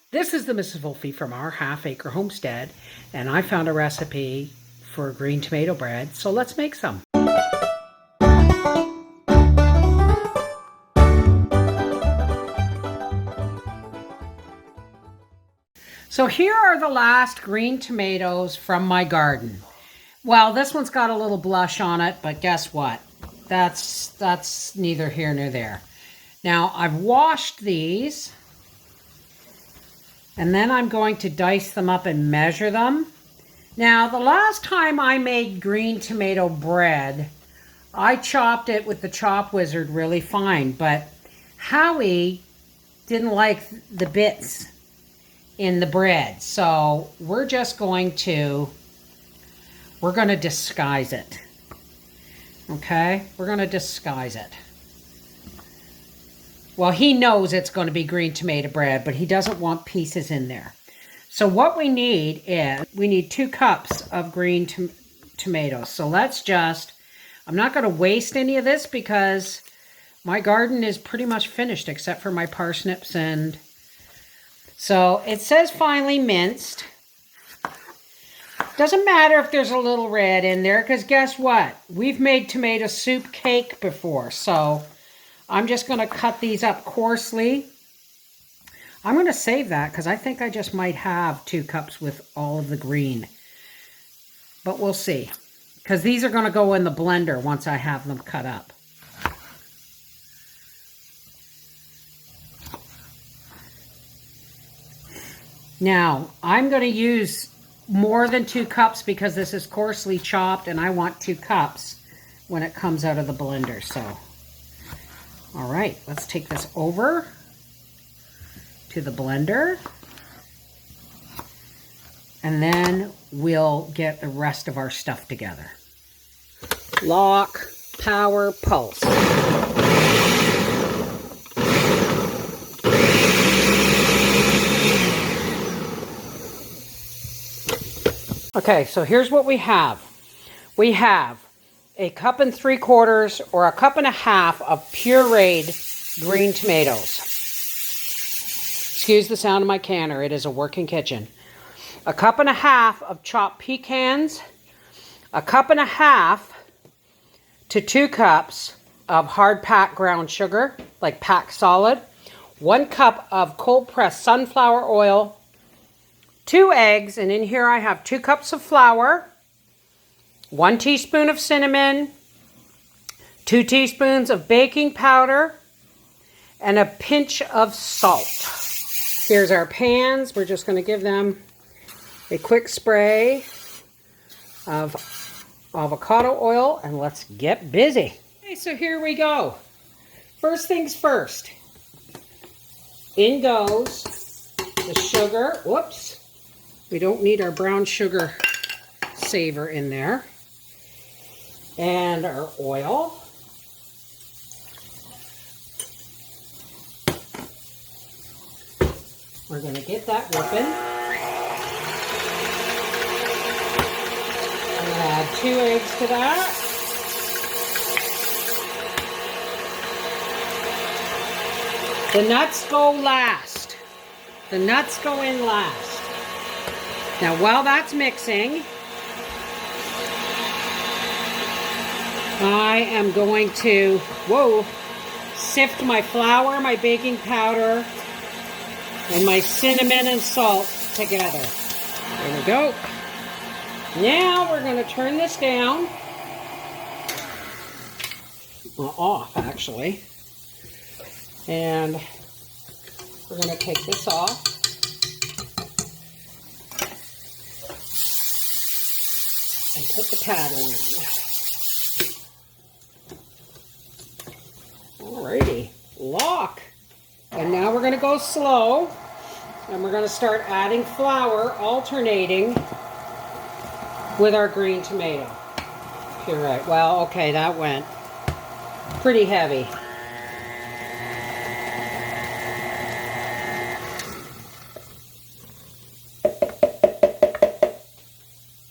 This is the Mrs. Wolfie from our half-acre homestead, and I found a recipe for green tomato bread, so let's make some. So here are the last green tomatoes from my garden. Well, this one's got a little blush on it, but guess what? That's neither here nor there. Now, I've washed these, and then I'm going to dice them up and measure them. Now, the last time I made green tomato bread, I chopped it with the chop wizard really fine, but Howie didn't like the bits in the bread, so we're going to disguise it. Okay, we're going to disguise it. Well, he knows it's going to be green tomato bread, but he doesn't want pieces in there. So what we need is, we need 2 cups of green tomatoes. So let's just, I'm not going to waste any of this because my garden is pretty much finished except for my parsnips. And so it says finely minced. Doesn't matter if there's a little red in there, because guess what? We've made tomato soup cake before, so I'm just going to cut these up coarsely. I'm going to save that because I think I just might have 2 cups with all of the green. But we'll see, because these are going to go in the blender once I have them cut up. Now, I'm going to use more than 2 cups because this is coarsely chopped and I want 2 cups when it comes out of the blender. So, all right, let's take this over to the blender and then we'll get the rest of our stuff together. Lock, power, pulse. Okay, so here's what we have. We have a 1 3/4 or a 1.5 cups of pureed green tomatoes. Excuse the sound of my canner, it is a working kitchen. A 1.5 cups of chopped pecans, a 1.5 cups to 2 cups of hard packed ground sugar, like packed solid, 1 cup of cold pressed sunflower oil, 2 eggs, and in here I have 2 cups of flour, 1 teaspoon of cinnamon, 2 teaspoons of baking powder, and a pinch of salt. Here's our pans. We're just going to give them a quick spray of avocado oil, and let's get busy. Okay, so here we go. First things first. In goes the sugar. Whoops. We don't need our brown sugar saver in there. And our oil. We're going to get that whipping. I'm going to add 2 eggs to that. The nuts go last. The nuts go in last. Now, while that's mixing, I am going to, sift my flour, my baking powder, and my cinnamon and salt together. There we go. Now we're going to turn this down. Well, off, actually. And we're going to take this off. And put the paddle on. Alrighty, lock. And now we're going to go slow. And we're going to start adding flour, alternating with our green tomato puree. Well, okay, that went pretty heavy.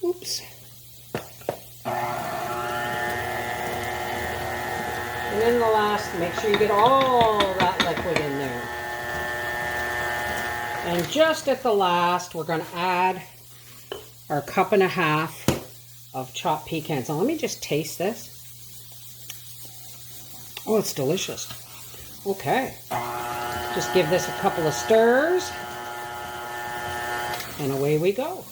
Oops. And then the last, make sure you get all that liquid in there. And just at the last, we're going to add our 1.5 cups of chopped pecans. Now let me just taste this. Oh, it's delicious. Okay. Just give this a couple of stirs. And away we go.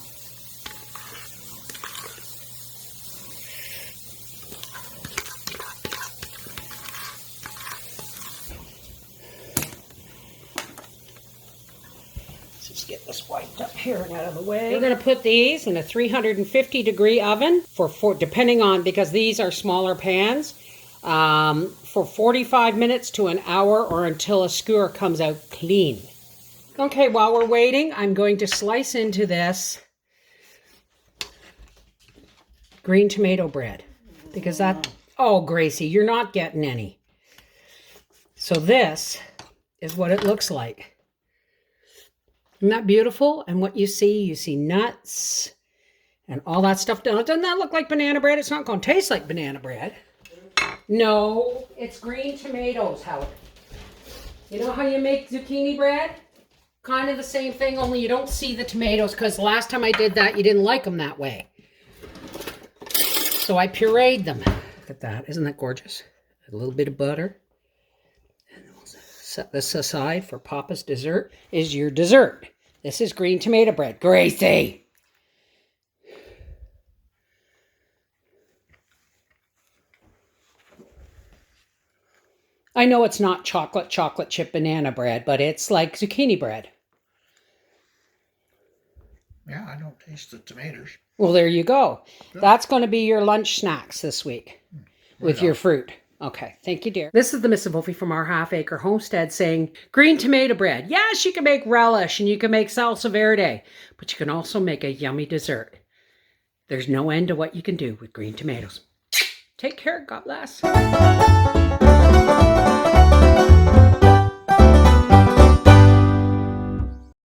Let's just get this wiped up here and out of the way. We're going to put these in a 350-degree oven for depending on, because these are smaller pans, for 45 minutes to an hour, or until a skewer comes out clean. Okay, while we're waiting, I'm going to slice into this green tomato bread, because that, oh Gracie, you're not getting any. So this is what it looks like. Isn't that beautiful? And what you see nuts and all that stuff. Doesn't that look like banana bread? It's not going to taste like banana bread. No, it's green tomatoes, Howard. You know how you make zucchini bread? Kind of the same thing, only you don't see the tomatoes, because last time I did that, you didn't like them that way. So I pureed them. Look at that. Isn't that gorgeous? A little bit of butter. And we'll set this aside for Papa's dessert. Is your dessert. This is green tomato bread. Gracie! I know it's not chocolate chip banana bread, but it's like zucchini bread. Yeah, I don't taste the tomatoes. Well, there you go. Good. That's going to be your lunch snacks this week with your fruit. Okay, thank you, dear. This is the Mrs. Wolfie from our half-acre homestead saying, green tomato bread. Yes, you can make relish and you can make salsa verde, but you can also make a yummy dessert. There's no end to what you can do with green tomatoes. Take care. God bless.